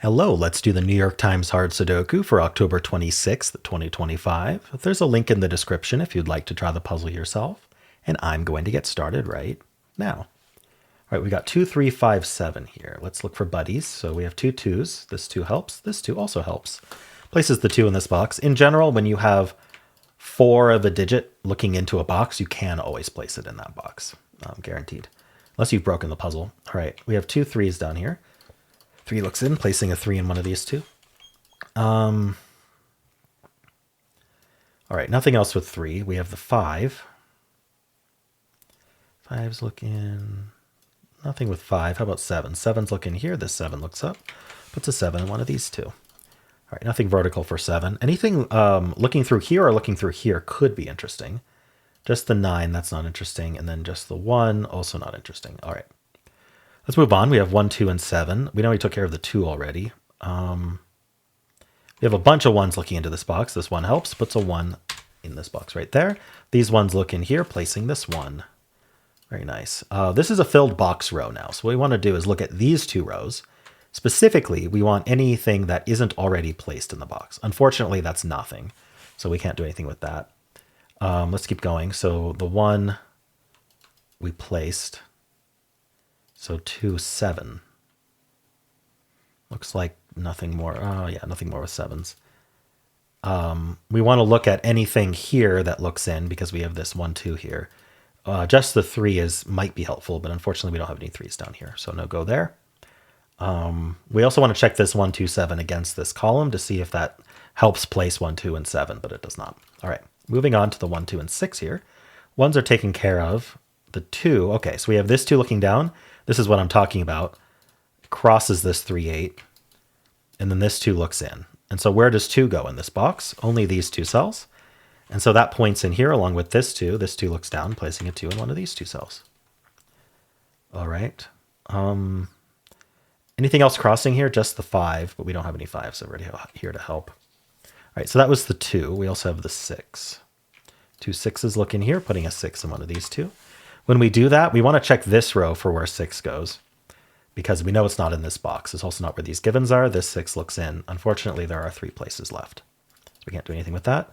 Hello, let's do the New York Times Hard Sudoku for October 26th, 2025. There's a link in the description if you'd like to try the puzzle yourself, and I'm going to get started right now. All right, we got 2, 3, 5, 7 here. Let's look for buddies. So we have two twos. This 2 helps. This 2 also helps. Places the 2 in this box. In general, when you have 4 of a digit looking into a box, you can always place it in that box, guaranteed. Unless you've broken the puzzle. All right, we have 2 3s down here. 3 looks in, placing a 3 in one of these 2. All right, nothing else with 3. We have the 5. 5's looking... Nothing with 5. How about 7? 7's looking here. This 7 looks up. Puts a 7 in one of these 2. All right, nothing vertical for 7. Anything looking through here or looking through here could be interesting. Just the 9, that's not interesting. And then just the 1, also not interesting. All right. Let's move on. We have 1, 2, and 7. We know we took care of the 2 already. We have a bunch of 1s looking into this box. This 1 helps. Puts a 1 in this box right there. These 1s look in here, placing this 1. Very nice. This is a filled box row now. So what we want to do is look at these 2 rows. Specifically, we want anything that isn't already placed in the box. Unfortunately, that's nothing. So we can't do anything with that. Let's keep going. So the 1 we placed... So 2, 7. Looks like nothing more. Oh, yeah, nothing more with 7s. We want to look at anything here that looks in because we have this 1, 2 here. Just the 3 might be helpful, but unfortunately we don't have any 3s down here, so no go there. We also want to check this 1, 2, 7 against this column to see if that helps place 1, 2, and 7, but it does not. All right, moving on to the 1, 2, and 6 here. 1s are taken care of. The 2, okay, so we have this 2 looking down. This is what I'm talking about. It crosses this 3, 8. And then this 2 looks in. And so where does 2 go in this box? Only these 2 cells. And so that points in here along with this 2. This 2 looks down, placing a 2 in one of these 2 cells. All right. Anything else crossing here? Just the 5, but we don't have any 5s already here to help. All right, so that was the 2. We also have the 6. 2 6s look in here, putting a 6 in one of these 2. When we do that, we want to check this row for where 6 goes because we know it's not in this box. It's also not where these givens are. This 6 looks in. Unfortunately, there are 3 places left. So we can't do anything with that.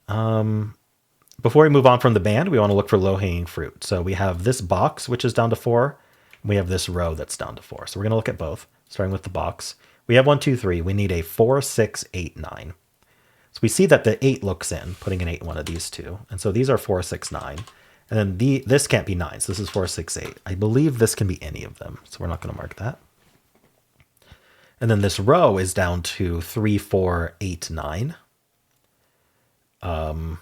Before we move on from the band, we want to look for low-hanging fruit. So we have this box, which is down to 4. And we have this row that's down to 4. So we're going to look at both, starting with the box. We have 1, 2, 3. We need a 4, 6, 8, 9. So we see that the 8 looks in, putting an 8 in one of these 2. And so these are 4, 6, 9. And then this can't be 9, so this is 4, 6, 8. I believe this can be any of them, so we're not going to mark that. And then this row is down to 3, 4, 8, 9. Okay,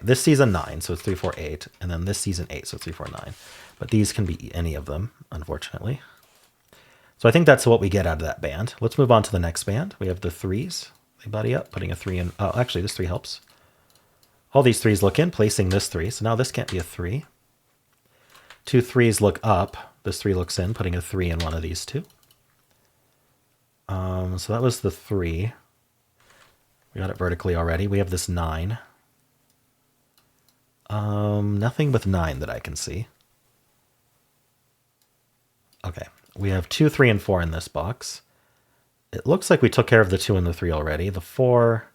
this sees a 9, so it's 3, 4, 8. And then this sees an 8, so it's 3, 4, 9. But these can be any of them, unfortunately. So I think that's what we get out of that band. Let's move on to the next band. We have the 3s. They buddy up, putting a 3 in. Oh, actually, this 3 helps. All these 3s look in, placing this 3. So now this can't be a 3. 2 3s look up. This 3 looks in, putting a 3 in one of these 2. So that was the 3. We got it vertically already. We have this 9. Nothing with 9 that I can see. Okay, we have 2, 3, and 4 in this box. It looks like we took care of the 2 and the 3 already. The 4...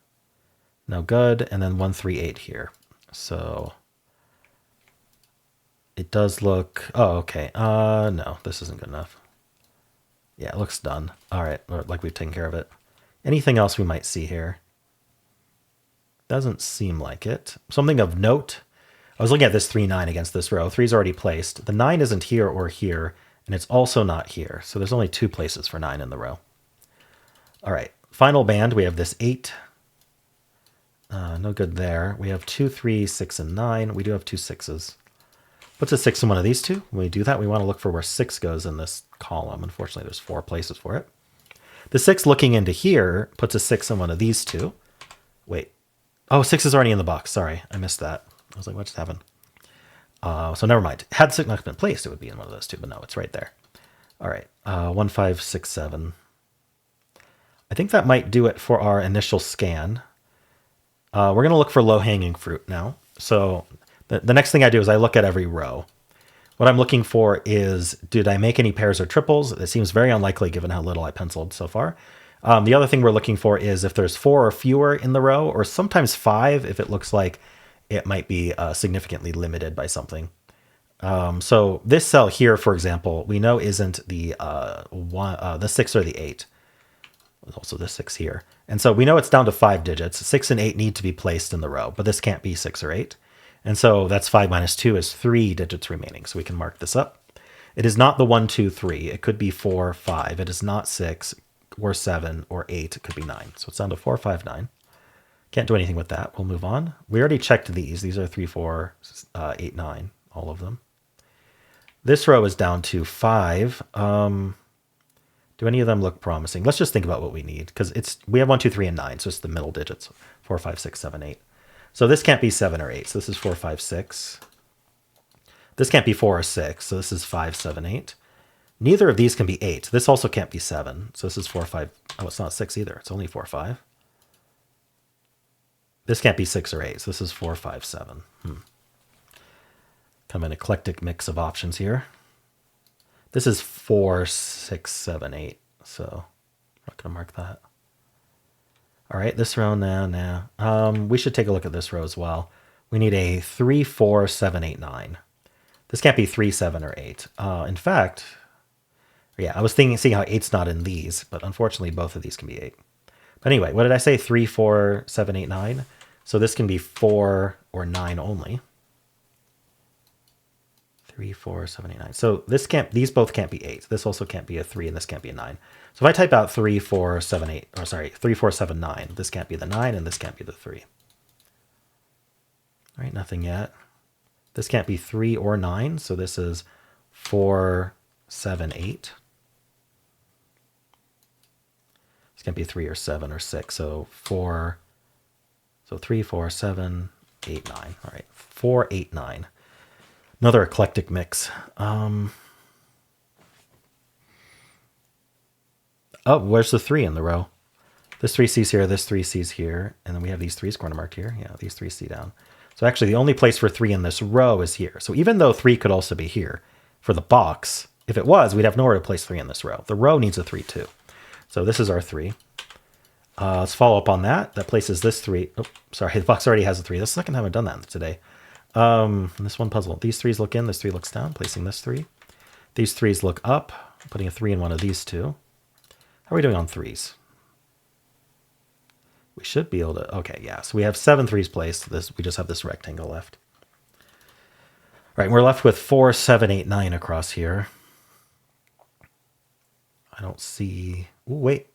no good, and then 1, 3, 8 here. So it does look... oh, okay. No, this isn't good enough. Yeah, it looks done. All right, like we've taken care of it. Anything else we might see here? Doesn't seem like it. Something of note. I was looking at this 3, 9 against this row. 3's already placed. The 9 isn't here or here, and it's also not here. So there's only 2 places for 9 in the row. All right, final band. We have this 8. No good there. We have 2, 3, 6, and 9. We do have 2 6s. Puts a 6 in one of these 2. When we do that, we want to look for where 6 goes in this column. Unfortunately, there's 4 places for it. The 6 looking into here puts a 6 in one of these 2. Wait. Oh, 6 is already in the box. Sorry, I missed that. I was like, what just happened? So never mind. Had 6 not been placed, it would be in one of those 2, but no, it's right there. All right. 1, 5, 6, 7. I think that might do it for our initial scan. We're going to look for low-hanging fruit now. So the next thing I do is I look at every row. What I'm looking for is, did I make any pairs or triples? It seems very unlikely given how little I penciled so far. The other thing we're looking for is if there's 4 or fewer in the row, or sometimes 5 if it looks like it might be significantly limited by something. So this cell here, for example, we know isn't the 6 or the 8. There's also the 6 here. And so we know it's down to 5 digits. 6 and 8 need to be placed in the row, but this can't be 6 or 8. And so that's 5 minus 2 is 3 digits remaining. So we can mark this up. It is not the 1, 2, 3. It could be 4, 5. It is not 6 or 7 or 8. It could be 9. So it's down to 4, 5, 9. Can't do anything with that. We'll move on. We already checked these. These are 3, 4, 8, 9, all of them. This row is down to 5. Do any of them look promising? Let's just think about what we need, because we have 1, 2, 3, and 9, so it's the middle digits. 4, 5, 6, 7, 8. So this can't be 7 or 8. So this is 4, 5, 6. This can't be 4 or 6. So this is 5, 7, 8. Neither of these can be 8. This also can't be 7. So this is 4, 5. Oh, it's not 6 either. It's only 4, 5. This can't be 6 or 8. So this is 4, 5, 7. Kind of an eclectic mix of options here. This is 4, 6, 7, 8. So I'm not going to mark that. All right, this row now. We should take a look at this row as well. We need a 3, 4, 7, 8, 9. This can't be 3, 7, or 8. In fact, yeah, I was seeing how 8's not in these, but unfortunately both of these can be 8. But anyway, what did I say? 3, 4, 7, 8, 9. So this can be 4 or 9 only. 3, 4, 7, 8, 9. So these both can't be 8. This also can't be a 3, and this can't be a 9. So if I type out 3, 4, 7, 8, or sorry, 3, 4, 7, 9, this can't be the 9, and this can't be the 3. All right, nothing yet. This can't be 3 or 9, so this is 4, 7, 8. This can't be 3 or 7 or 6, so 3, 4, 7, 8, 9. All right, 4, 8, 9. Another eclectic mix. Oh, where's the 3 in the row? This 3C's here, this 3C's here, and then we have these 3's corner marked here. Yeah, these 3C down. So actually the only place for 3 in this row is here. So even though 3 could also be here for the box, if it was, we'd have nowhere to place 3 in this row. The row needs a 3 too. So this is our 3. Let's follow up on that. That places this 3. Oh, sorry, the box already has a 3. This is the second time I've done that today. This one puzzle. These 3's look in, this 3 looks down, placing this 3. These 3's look up, putting a 3 in one of these two. How are we doing on 3's? We should be able to, okay, yeah. So we have 7 3's placed. We just have this rectangle left. All right, we're left with 4, 7, 8, 9 across here. I don't see, ooh, wait.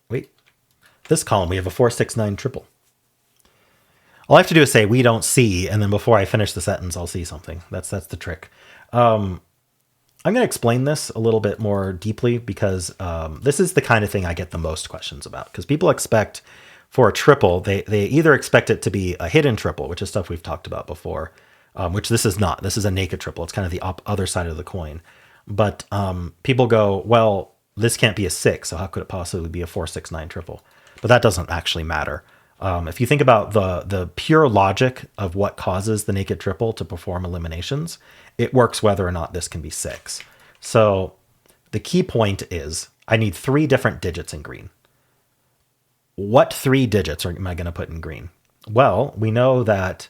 This column, we have a 4, 6, 9 triple. All I have to do is say we don't see, and then before I finish the sentence, I'll see something. That's the trick. I'm going to explain this a little bit more deeply because this is the kind of thing I get the most questions about. Because people expect for a triple, they either expect it to be a hidden triple, which is stuff we've talked about before, which this is not. This is a naked triple. It's kind of the other side of the coin. But people go, well, this can't be a 6, so how could it possibly be a 4, 6, 9 triple? But that doesn't actually matter. If you think about the pure logic of what causes the naked triple to perform eliminations, it works whether or not this can be 6. So the key point is I need 3 different digits in green. What 3 digits am I going to put in green? Well, we know that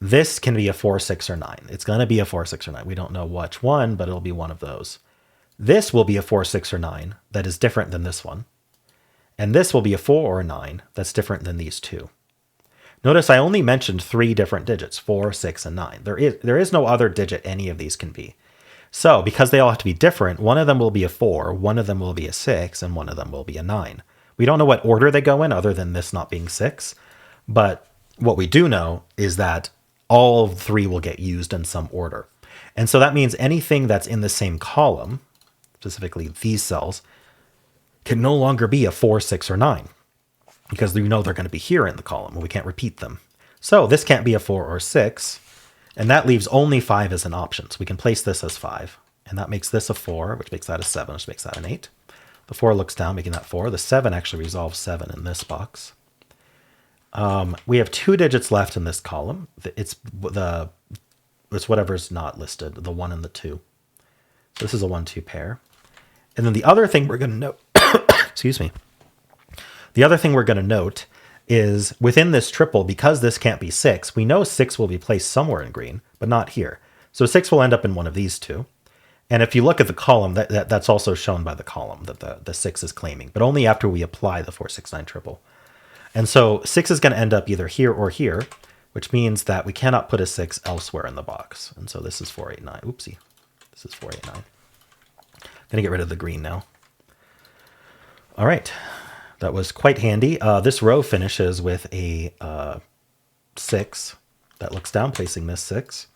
this can be a 4, 6, or 9. It's going to be a 4, 6, or 9. We don't know which one, but it'll be one of those. This will be a 4, 6, or 9 that is different than this one. And this will be a 4 or a 9 that's different than these two. Notice I only mentioned 3 different digits, 4, 6, and 9. There is no other digit any of these can be. So because they all have to be different, one of them will be a 4, one of them will be a 6, and one of them will be a 9. We don't know what order they go in other than this not being 6. But what we do know is that all 3 will get used in some order. And so that means anything that's in the same column, specifically these cells, can no longer be a 4, 6, or 9 because we know they're going to be here in the column and we can't repeat them. So this can't be a 4 or 6, and that leaves only 5 as an option. So we can place this as 5, and that makes this a 4, which makes that a 7, which makes that an 8. The 4 looks down, making that 4. The 7 actually resolves 7 in this box. We have 2 digits left in this column. It's whatever's not listed, the 1 and the 2. This is a 1-2 pair. And then the other thing we're going to note, excuse me. The other thing we're going to note is within this triple, because this can't be 6, we know 6 will be placed somewhere in green, but not here. So 6 will end up in one of these two. And if you look at the column, that's also shown by the column that the 6 is claiming, but only after we apply the 4, 6, 9 triple. And so 6 is going to end up either here or here, which means that we cannot put a 6 elsewhere in the box. And so this is 4, 8, 9. Oopsie. This is 4, 8, 9. I'm going to get rid of the green now. All right. That was quite handy. This row finishes with a 6 that looks down, placing this 6.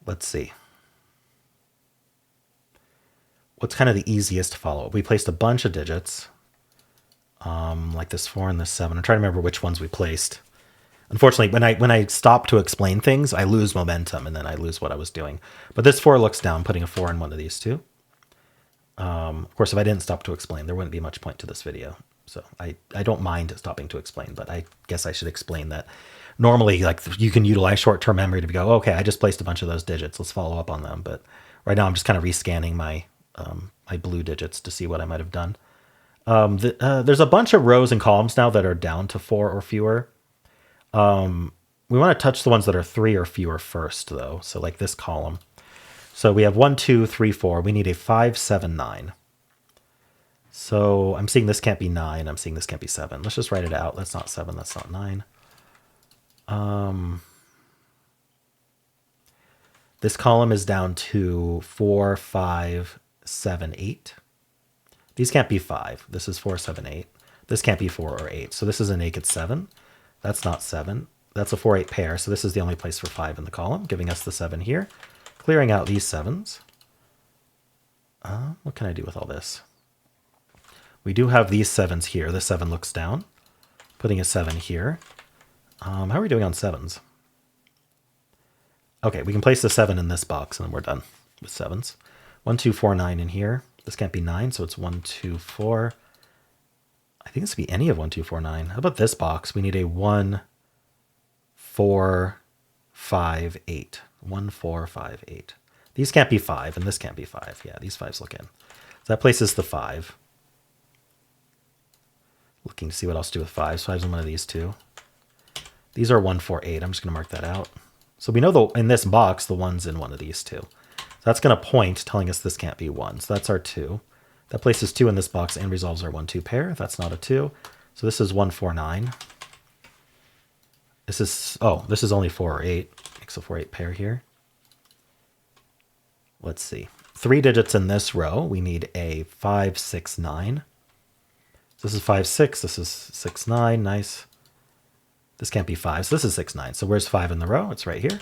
Let's see. What's kind of the easiest to follow? We placed a bunch of digits, like this 4 and this 7. I'm trying to remember which ones we placed. Unfortunately, when I stop to explain things, I lose momentum and then I lose what I was doing. But this 4 looks down, putting a 4 in one of these two. Of course, if I didn't stop to explain, there wouldn't be much point to this video. So I don't mind stopping to explain, but I guess I should explain that normally, like, you can utilize short-term memory to go, okay, I just placed a bunch of those digits. Let's follow up on them. But right now I'm just kind of rescanning my blue digits to see what I might have done. There's a bunch of rows and columns now that are down to 4 or fewer. We want to touch the ones that are 3 or fewer first, though. So like this column. So we have 1, 2, 3, 4. We need a 5, 7, 9. So I'm seeing this can't be 9. I'm seeing this can't be 7. Let's just write it out. That's not 7. That's not 9. This column is down to 4, 5, 7, 8. These can't be 5. This is 4, 7, 8. This can't be 4 or 8. So this is a naked 7. That's not 7. That's a 4, 8 pair. So this is the only place for 5 in the column, giving us the 7 here. Clearing out these 7s. What can I do with all this? We do have these 7s here. The 7 looks down. Putting a 7 here. How are we doing on 7s? Okay, we can place the 7 in this box and then we're done with 7s. 1, 2, 4, 9 in here. This can't be 9, so it's 1, 2, 4. I think this could be any of 1, 2, 4, 9. How about this box? We need a 1, 4, 5, 8. 1, 4, 5, 8. These can't be 5, and this can't be 5. Yeah, these 5s look in. So that places the 5. Looking to see what else to do with 5s. 5's in one of these two. These are 1, 4, 8. I'm just going to mark that out. So we know in this box, the 1's in one of these two. So that's going to point, telling us this can't be 1. So that's our 2. That places 2 in this box and resolves our 1, 2 pair. That's not a 2. So this is 1, 4, 9. This is only 4 or 8. Makes a 4, 8 pair here. Let's see. 3 digits in this row. We need a 5, 6, 9. This is 5, 6. This is 6, 9. Nice. This can't be 5. So this is 6, 9. So where's 5 in the row? It's right here.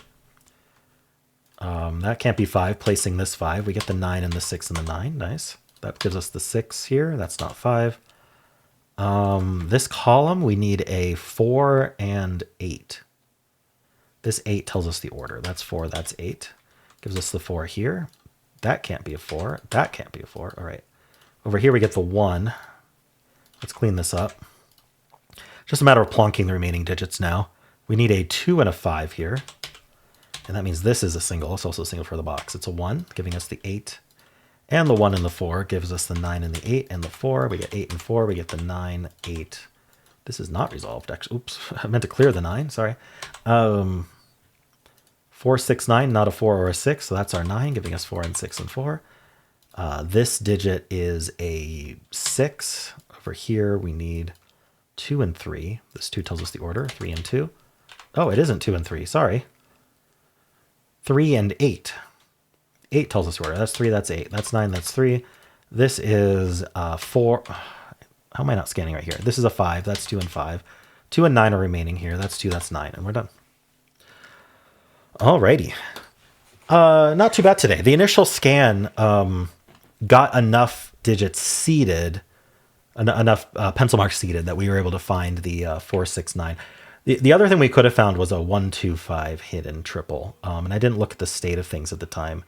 That can't be 5. Placing this 5. We get the 9 and the 6 and the 9. Nice. That gives us the 6 here. That's not 5. This column, we need a 4 and 8. This 8 tells us the order. That's 4. That's 8. Gives us the 4 here. That can't be a 4. That can't be a 4. All right. Over here we get the 1. Let's clean this up. Just a matter of plonking the remaining digits now. We need a 2 and a 5 here. And that means this is a single. It's also a single for the box. It's a 1, giving us the 8. And the 1 and the 4 gives us the 9 and the 8 and the 4. We get 8 and 4. We get the 9, 8. This is not resolved, actually. Oops, I meant to clear the 9. Sorry. 4, 6, 9, not a 4 or a 6. So that's our 9, giving us 4 and 6 and 4. This digit is a 6. Over here, we need 2 and 3. This 2 tells us the order, 3 and 2. Oh, it isn't 2 and 3. Sorry. 3 and 8. 8 tells us the order. That's 3, that's 8. That's 9, that's 3. This is 4. How am I not scanning right here? This is a 5. That's 2 and 5. 2 and 9 are remaining here. That's 2, that's 9. And we're done. Alrighty. Not too bad today. The initial scan got enough digits seeded, enough pencil marks seeded that we were able to find the 4, 6, 9. The other thing we could have found was a 1, 2, 5 hidden triple. And I didn't look at the state of things at the time.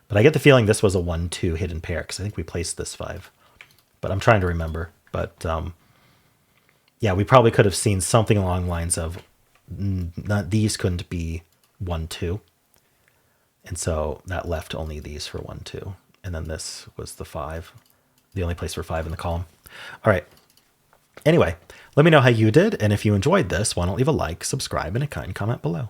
But I get the feeling this was a 1, 2 hidden pair because I think we placed this 5. But I'm trying to remember. But yeah, we probably could have seen something along the lines of these couldn't be 1, 2. And so that left only these for 1, 2. And then this was the 5, the only place for 5 in the column. All right. Anyway, let me know how you did. And if you enjoyed this, why don't leave a like, subscribe, and a kind comment below.